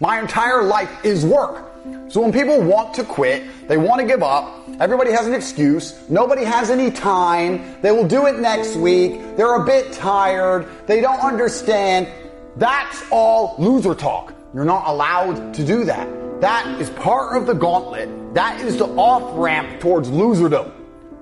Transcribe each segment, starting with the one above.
My entire life is work. So when people want to quit, they want to give up, everybody has an excuse, nobody has any time, they will do it next week, they're a bit tired, they don't understand. That's all loser talk. You're not allowed to do that. That is part of the gauntlet. That is the off-ramp towards loserdom.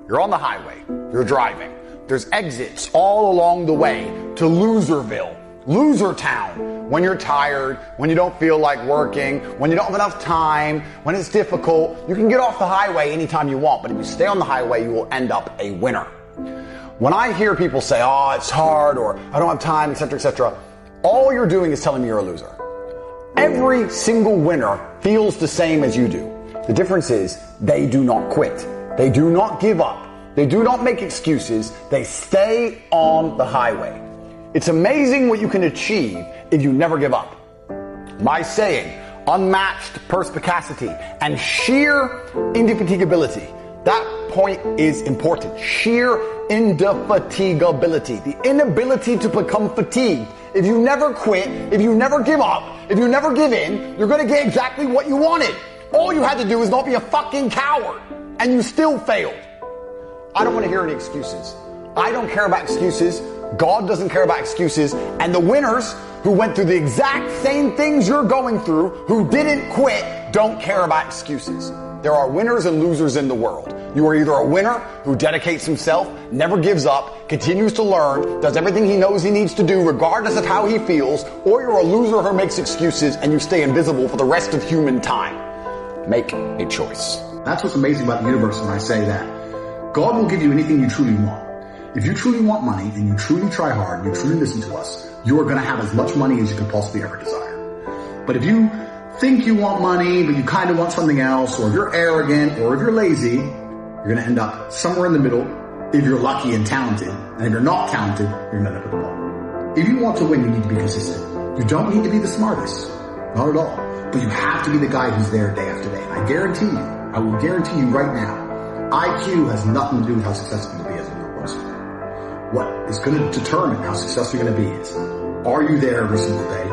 You're on the highway. You're driving. There's exits all along the way to Loserville, Loser Town. When you're tired, when you don't feel like working, when you don't have enough time, when it's difficult, you can get off the highway anytime you want. But if you stay on the highway, you will end up a winner. When I hear people say, oh, it's hard, or I don't have time, etc., all you're doing is telling me you're a loser. Every single winner feels the same as you do. The difference is they do not quit. They do not give up. They do not make excuses. They stay on the highway. It's amazing what you can achieve if you never give up. My saying, unmatched perspicacity and sheer indefatigability. That point is important. Sheer indefatigability. The inability to become fatigued. If you never quit, if you never give up, if you never give in, you're going to get exactly what you wanted. All you had to do is not be a fucking coward. And you still failed. I don't want to hear any excuses. I don't care about excuses. God doesn't care about excuses. And the winners who went through the exact same things you're going through, who didn't quit, don't care about excuses. There are winners and losers in the world. You are either a winner who dedicates himself, never gives up, continues to learn, does everything he knows he needs to do regardless of how he feels, or you're a loser who makes excuses and you stay invisible for the rest of human time. Make a choice. That's what's amazing about the universe when I say that. God will give you anything you truly want. If you truly want money and you truly try hard and you truly listen to us, you are going to have as much money as you can possibly ever desire. But if you think you want money, but you kind of want something else, or if you're arrogant, or if you're lazy, you're going to end up somewhere in the middle if you're lucky and talented. And if you're not talented, you're going to end up at the bottom. If you want to win, you need to be consistent. You don't need to be the smartest. Not at all. But you have to be the guy who's there day after day. And I guarantee you, I will guarantee you right now, IQ has nothing to do with how successful you can be as a young person. What is going to determine how successful you're going to be is, are you there every single day?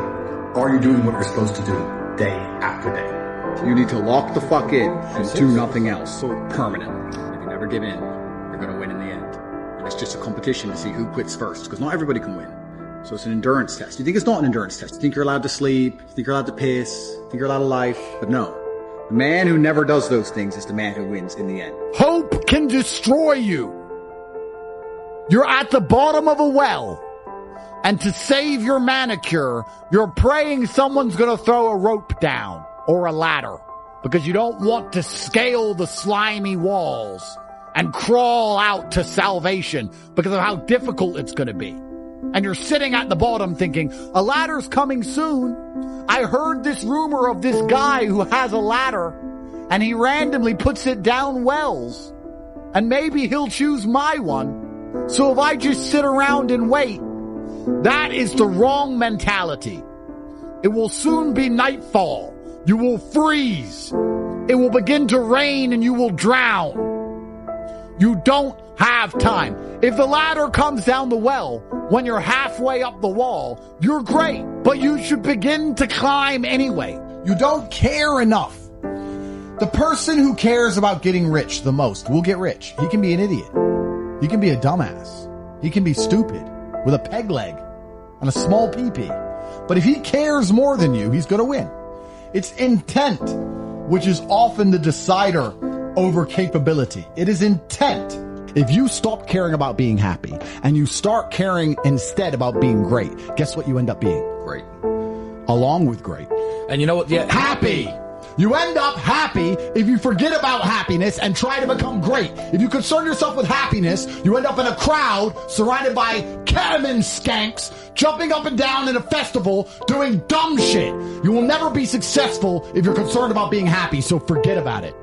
Are you doing what you're supposed to do day after day? You need to lock the fuck in and do nothing else. So permanent. If you never give in, you're going to win in the end. And it's just a competition to see who quits first, because not everybody can win. So it's an endurance test. You think it's not an endurance test. You think you're allowed to sleep. You think you're allowed to piss. You think you're allowed to life. But no. The man who never does those things is the man who wins in the end. Hope can destroy you. You're at the bottom of a well. And to save your manicure, you're praying someone's going to throw a rope down or a ladder because you don't want to scale the slimy walls and crawl out to salvation because of how difficult it's going to be. And you're sitting at the bottom thinking, a ladder's coming soon. I heard this rumor of this guy who has a ladder and he randomly puts it down wells and maybe he'll choose my one. So if I just sit around and wait, that is the wrong mentality. It will soon be nightfall. You will freeze. It will begin to rain and you will drown. You don't have time. If the ladder comes down the well when you're halfway up the wall, you're great, but you should begin to climb anyway. You don't care enough. The person who cares about getting rich the most will get rich. He can be an idiot. He can be a dumbass. He can be stupid with a peg leg and a small pee-pee. But if he cares more than you, he's going to win. It's intent, which is often the decider over capability. It is intent. If you stop caring about being happy and you start caring instead about being great, guess what you end up being? Great. Along with great. And you know what? Yeah, happy. You end up happy if you forget about happiness and try to become great. If you concern yourself with happiness, you end up in a crowd surrounded by ketamine skanks jumping up and down in a festival doing dumb shit. You will never be successful if you're concerned about being happy, so forget about it.